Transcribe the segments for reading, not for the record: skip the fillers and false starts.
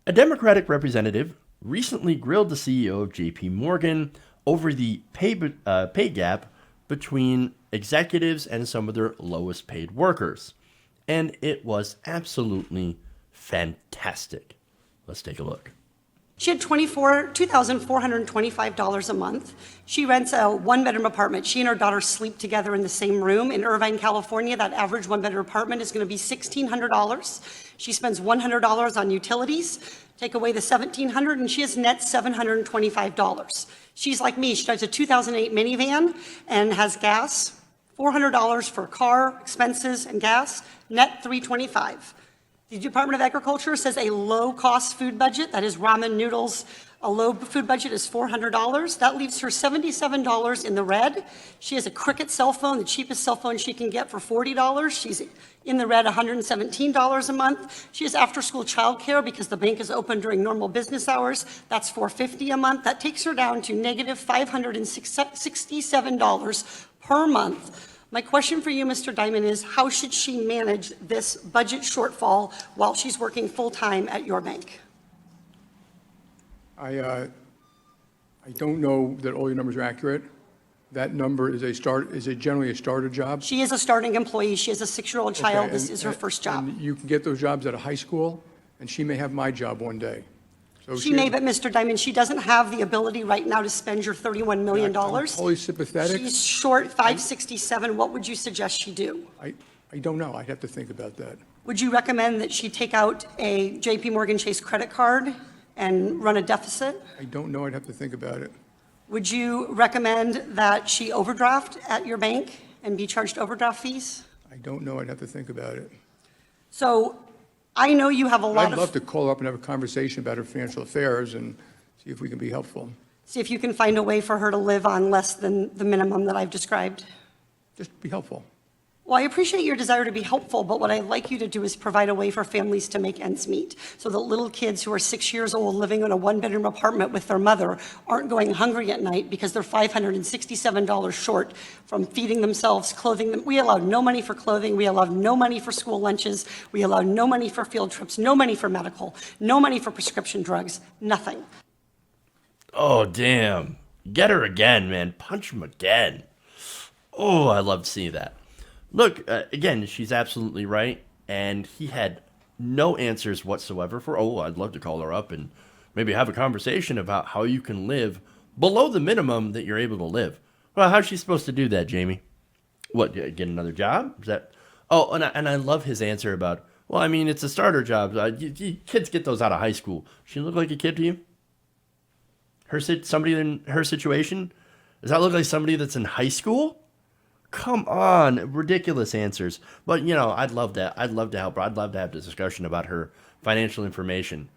A Democratic representative recently grilled the CEO of JP Morgan over the pay gap between executives and some of their lowest paid workers. And it was absolutely fantastic. Let's take a look. She had $2,425 a month. She rents a one-bedroom apartment. She and her daughter sleep together in the same room. In Irvine, California, that average one-bedroom apartment is going to be $1,600. She spends $100 on utilities. Take away the $1,700, and she has net $725. She's like me. She drives a 2008 minivan and has gas, $400 for car expenses and gas, net $325. The Department of Agriculture says a low-cost food budget, that is ramen noodles, a low food budget is $400. That leaves her $77 in the red. She has a Cricket cell phone, the cheapest cell phone she can get for $40. She's in the red $117 a month. She has after-school childcare because the bank is open during normal business hours. That's $450 a month. That takes her down to negative $567 per month. My question for you, Mr. Diamond, is how should she manage this budget shortfall while she's working full-time at your bank? I don't know that all your numbers are accurate. That number is generally a starter job. She is a starting employee. She has a 6-year-old child. This is her first job. And you can get those jobs out of high school, and she may have my job one day. So She may, but Mr. Diamond, she doesn't have the ability right now to spend your $31 million. I'm totally sympathetic. She's short 567. What would you suggest she do? I don't know. I'd have to think about that. Would you recommend that she take out a JP Morgan Chase credit card and run a deficit? I don't know. I'd have to think about it. Would you recommend that she overdraft at your bank and be charged overdraft fees? I don't know. I'd have to think about it. So I know you have a lot I'd love to call her up and have a conversation about her financial affairs and see if we can be helpful. See if you can find a way for her to live on less than the minimum that I've described. Just be helpful. Well, I appreciate your desire to be helpful, but what I'd like you to do is provide a way for families to make ends meet so that little kids who are 6 years old living in a one-bedroom apartment with their mother aren't going hungry at night because they're $567 short from feeding themselves, clothing them. We allow no money for clothing. We allow no money for school lunches. We allow no money for field trips, no money for medical, no money for prescription drugs, nothing. Oh, damn. Get her again, man. Punch him again. Oh, I love to see that. Look, again, she's absolutely right, and he had no answers whatsoever for, I'd love to call her up and maybe have a conversation about how you can live below the minimum that you're able to live. Well, how's she supposed to do that, Jamie? What, get another job? Is that? Oh, and I love his answer about, well, I mean, it's a starter job. Kids get those out of high school. She look like a kid to you? Somebody in her situation? Does that look like somebody that's in high school? Come on, ridiculous answers. But, I'd love that. I'd love to help her. I'd love to have this discussion about her financial information.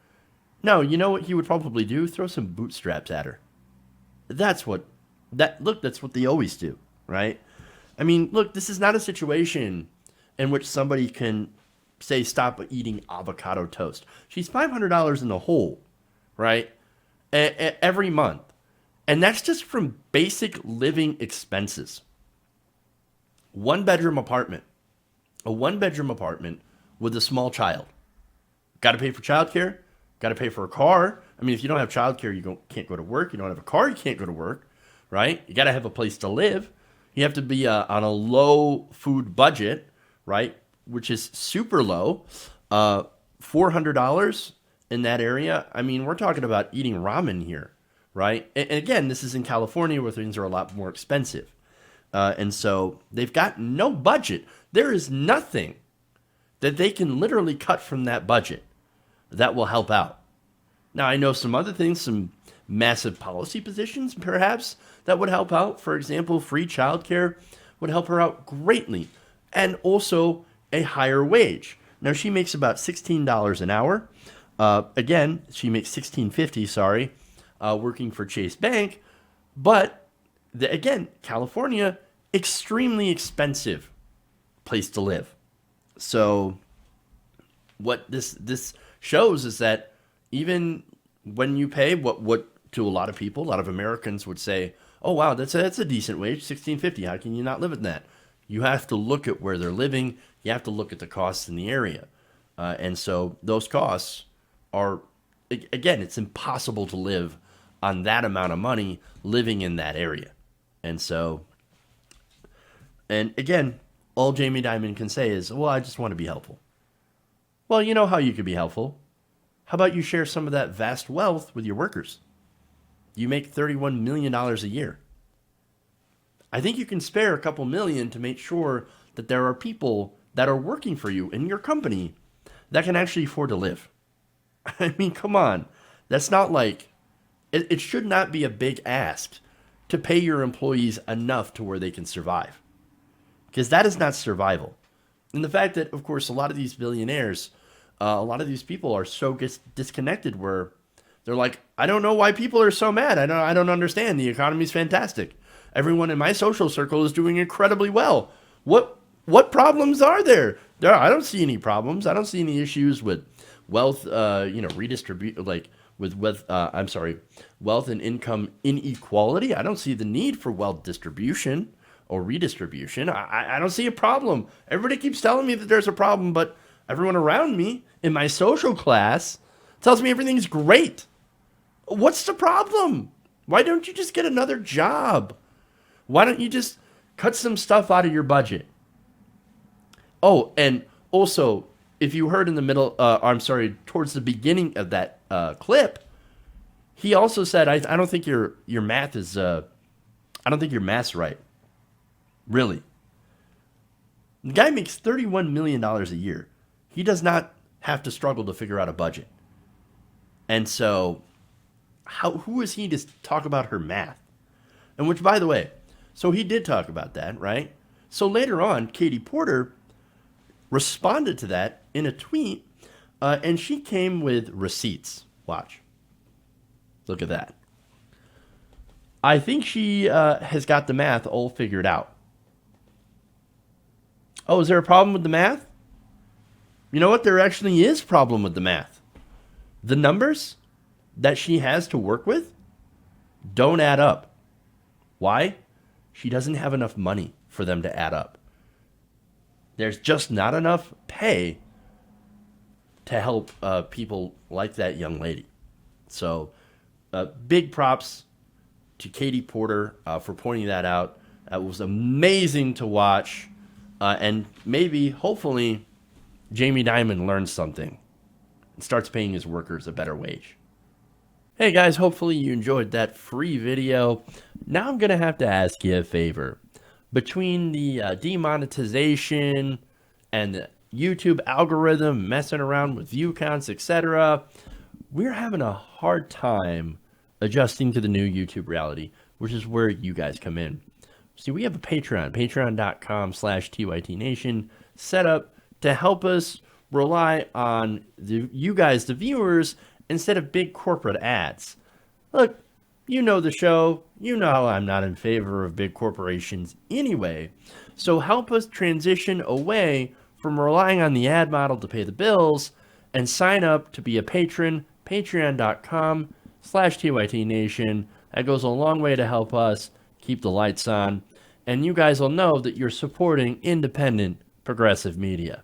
No, you know what he would probably do? Throw some bootstraps at her. That's what they always do, right? I mean, look, this is not a situation in which somebody can say stop eating avocado toast. She's $500 in the hole, right? Every month. And that's just from basic living expenses. One-bedroom apartment. A one-bedroom apartment with a small child. Got to pay for childcare. Got to pay for a car. I mean, if you don't have childcare, you can't go to work. You don't have a car, you can't go to work, right? You got to have a place to live. You have to be on a low food budget, right? Which is super low. $400 in that area. I mean, we're talking about eating ramen here, right? And again, this is in California where things are a lot more expensive. And so they've got no budget. There is nothing that they can literally cut from that budget that will help out. Now, I know some other things, some massive policy positions, perhaps, that would help out. For example, free childcare would help her out greatly. And also a higher wage. Now, she makes about $16 an hour. Again, she makes $16.50, working for Chase Bank. But, again, California, extremely expensive place to live. So what this shows is that even when you pay what to a lot of people, a lot of Americans would say, oh, wow, that's a decent wage, $16.50. How can you not live in that? You have to look at where they're living. You have to look at the costs in the area. And so those costs are again, it's impossible to live on that amount of money living in that area. And so, and again, all Jamie Dimon can say is, well, I just want to be helpful. Well, you know how you could be helpful. How about you share some of that vast wealth with your workers? You make $31 million a year. I think you can spare a couple million to make sure that there are people that are working for you in your company that can actually afford to live. I mean, come on. That's not like, it should not be a big ask to pay your employees enough to where they can survive. Because that is not survival. And the fact that, of course, a lot of these billionaires, a lot of these people are so disconnected where they're like, I don't know why people are so mad. I don't understand. The economy's fantastic. Everyone in my social circle is doing incredibly well. What problems are there? I don't see any problems. I don't see any issues with wealth, redistribute, like with wealth and income inequality. I don't see the need for wealth distribution or redistribution. I don't see a problem. Everybody keeps telling me that there's a problem, but everyone around me in my social class tells me everything's great. What's the problem? Why don't you just get another job? Why don't you just cut some stuff out of your budget? Oh, and also, if you heard in the middle, towards the beginning of that clip, he also said, I don't think your math is, I don't think your math's right. Really. The guy makes $31 million a year. He does not have to struggle to figure out a budget. And so, who is he to talk about her math? And which, by the way, so he did talk about that, right? So later on, Katie Porter responded to that in a tweet, and she came with receipts. Watch. Look at that. I think she has got the math all figured out. Oh, is there a problem with the math? You know what? There actually is a problem with the math. The numbers that she has to work with don't add up. Why? She doesn't have enough money for them to add up. There's just not enough pay to help people like that young lady. So big props to Katie Porter for pointing that out. That was amazing to watch. And maybe, hopefully, Jamie Dimon learns something and starts paying his workers a better wage. Hey guys, hopefully you enjoyed that free video. Now I'm going to have to ask you a favor. Between the demonetization and the YouTube algorithm messing around with view counts, etc., we're having a hard time adjusting to the new YouTube reality, which is where you guys come in. See, we have a Patreon, patreon.com/TYTNation, set up to help us rely on you guys, the viewers, instead of big corporate ads. Look, you know the show. You know how I'm not in favor of big corporations anyway. So help us transition away from relying on the ad model to pay the bills and sign up to be a patron, patreon.com/TYTNation. That goes a long way to help us keep the lights on. And you guys will know that you're supporting independent progressive media.